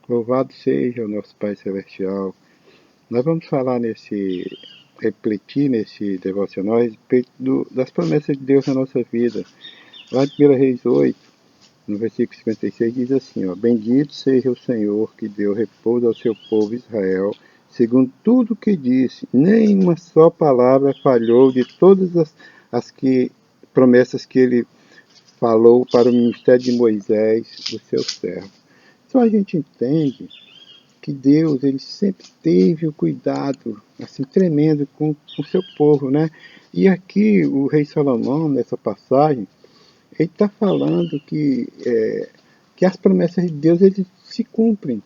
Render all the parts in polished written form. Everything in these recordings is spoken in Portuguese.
Louvado seja o nosso Pai Celestial. Nós vamos falar refletir nesse devocional a respeito das promessas de Deus na nossa vida. Lá em 1 Reis 8, no versículo 56, diz assim, ó: Bendito seja o Senhor que deu repouso ao seu povo Israel, segundo tudo o que disse, nem uma só palavra falhou de todas promessas que ele falou para o ministério de Moisés, o seu servo. Então a gente entende que Deus ele sempre teve o cuidado assim tremendo com o seu povo, né? E aqui o rei Salomão, nessa passagem, ele está falando que as promessas de Deus ele se cumprem.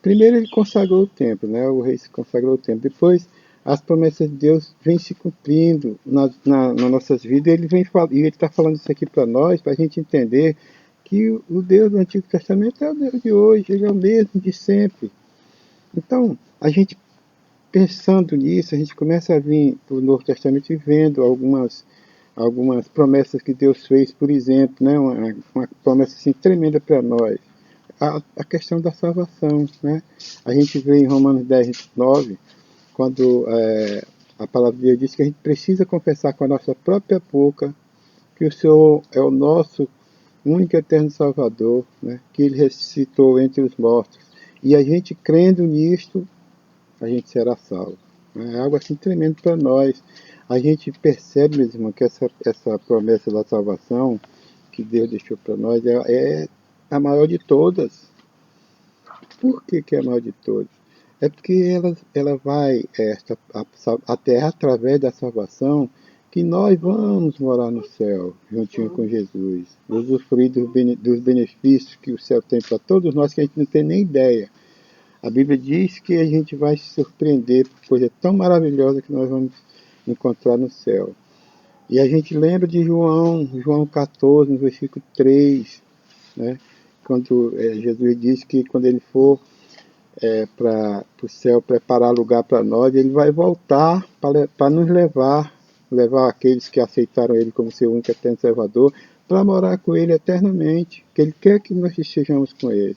Primeiro ele consagrou o templo, né? O rei se consagrou o templo. Depois as promessas de Deus vêm se cumprindo nas nossas vidas. E ele está falando isso aqui para nós, para a gente entender que o Deus do Antigo Testamento é o Deus de hoje, ele é o mesmo de sempre. Então, a gente pensando nisso, a gente começa a vir para o Novo Testamento e vendo algumas promessas que Deus fez, por exemplo, né, uma promessa assim, tremenda para nós. A questão da salvação. Né? A gente vê em Romanos 10, 9, quando a palavra de Deus diz que a gente precisa confessar com a nossa própria boca que o Senhor é o nosso único e eterno Salvador, né? Que Ele ressuscitou entre os mortos. E a gente crendo nisto, a gente será salvo. É algo assim tremendo para nós. A gente percebe, meus irmãos, que essa promessa da salvação que Deus deixou para nós é a maior de todas. Por que é a maior de todas? É porque ela vai até através da salvação que nós vamos morar no céu, juntinho com Jesus, usufruir dos benefícios que o céu tem para todos nós, que a gente não tem nem ideia. A Bíblia diz que a gente vai se surpreender por coisa tão maravilhosa que nós vamos encontrar no céu. E a gente lembra de João 14, no versículo 3, né? Quando Jesus diz que quando ele for para o céu preparar lugar para nós, ele vai voltar para nos levar aqueles que aceitaram ele como seu único eterno Salvador, para morar com ele eternamente, que ele quer que nós estejamos com ele.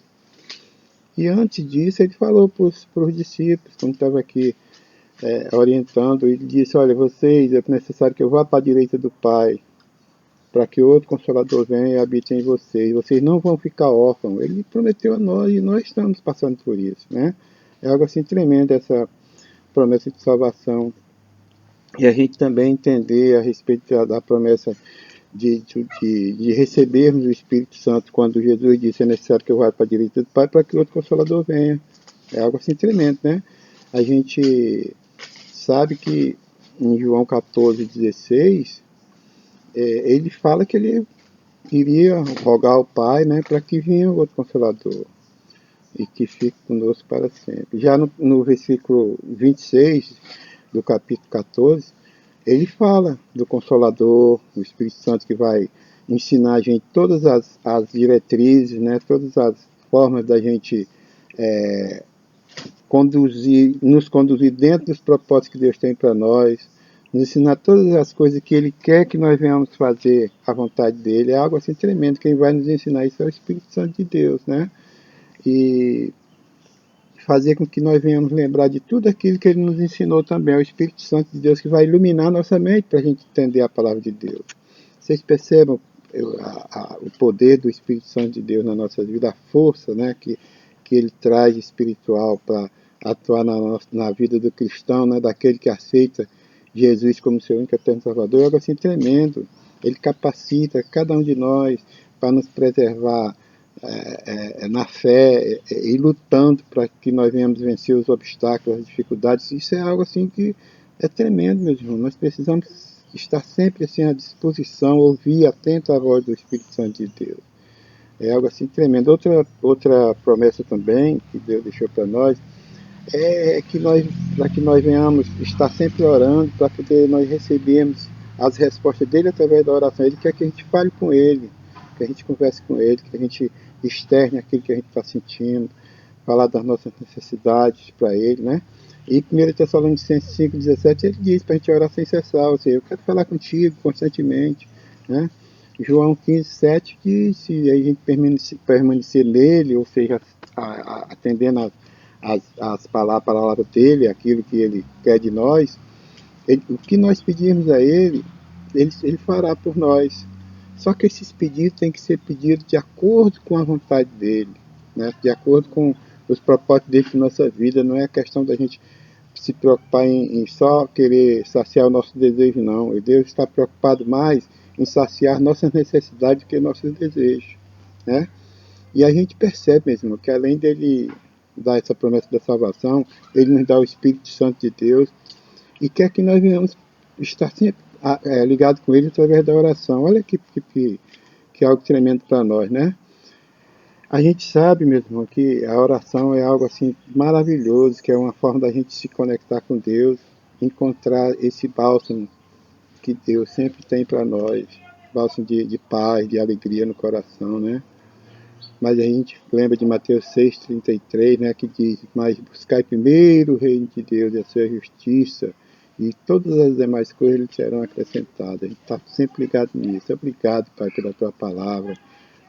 E antes disso, ele falou para os discípulos, quando estava aqui orientando, ele disse: Olha, vocês, é necessário que eu vá para a direita do Pai, para que outro Consolador venha e habite em vocês. Vocês não vão ficar órfãos. Ele prometeu a nós e nós estamos passando por isso. Né? É algo assim tremendo essa promessa de salvação. E a gente também entender a respeito da promessa de recebermos o Espírito Santo, quando Jesus disse: É necessário que eu vá para a direita do Pai, para que outro Consolador venha. É algo assim tremendo, né? A gente sabe que em João 14,16, ele fala que ele iria rogar ao Pai, né, para que venha o outro Consolador e que fique conosco para sempre. Já no versículo 26 do capítulo 14, ele fala do Consolador, do Espírito Santo que vai ensinar a gente todas as diretrizes, né, todas as formas da gente nos conduzir dentro dos propósitos que Deus tem para nós, nos ensinar todas as coisas que Ele quer que nós venhamos fazer à vontade dEle. É algo assim tremendo. Quem vai nos ensinar isso é o Espírito Santo de Deus, né? E fazer com que nós venhamos lembrar de tudo aquilo que Ele nos ensinou também. É o Espírito Santo de Deus que vai iluminar nossa mente para a gente entender a palavra de Deus. Vocês percebam o poder do Espírito Santo de Deus na nossa vida, a força, né, que ele traz espiritual para atuar na vida do cristão, né, daquele que aceita Jesus como seu único eterno Salvador. É algo assim tremendo. Ele capacita cada um de nós para nos preservar na fé e lutando para que nós venhamos vencer os obstáculos, as dificuldades. Isso é algo assim que é tremendo, meus irmãos. Nós precisamos estar sempre assim à disposição, ouvir atento a voz do Espírito Santo de Deus. É algo assim tremendo. Outra promessa também que Deus deixou para nós é que para que nós venhamos estar sempre orando, para poder nós recebermos as respostas dele através da oração. Ele quer que a gente fale com ele, que a gente converse com ele, que a gente externe aquilo que a gente está sentindo, falar das nossas necessidades para ele, né? E 1 Tessalonicenses 5,17 ele diz para a gente orar sem cessar, ou seja, eu quero falar contigo constantemente, né? João 15:7 diz, se a gente permanecer nele, ou seja, atendendo as palavras dele, aquilo que ele quer de nós, o que nós pedirmos a ele fará por nós. Só que esses pedidos têm que ser pedidos de acordo com a vontade dele, né? De acordo com os propósitos dele para nossa vida. Não é questão da gente se preocupar em só querer saciar o nosso desejo, não. E Deus está preocupado mais em saciar nossas necessidades do que nossos desejos, né? E a gente percebe mesmo que além dele dar essa promessa da salvação, ele nos dá o Espírito Santo de Deus e quer que nós venhamos estar sempre ligados com ele através da oração. Olha que é algo tremendo para nós, né? A gente sabe mesmo que a oração é algo assim maravilhoso, que é uma forma da gente se conectar com Deus, encontrar esse bálsamo que Deus sempre tem para nós, bálsamo de paz, de alegria no coração, né? Mas a gente lembra de Mateus 6,33, né, que diz, mas buscai primeiro o reino de Deus e a sua justiça, e todas as demais coisas lhe serão acrescentadas. A gente está sempre ligado nisso. Obrigado, Pai, pela tua palavra.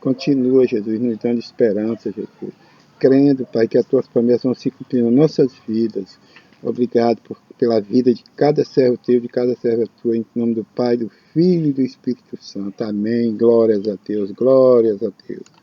Continua, Jesus, nos dando esperança, Jesus. Crendo, Pai, que as tuas promessas vão se cumprir nas nossas vidas. Obrigado pela vida de cada servo teu, de cada serva tua, em nome do Pai, do Filho e do Espírito Santo. Amém. Glórias a Deus, glórias a Deus.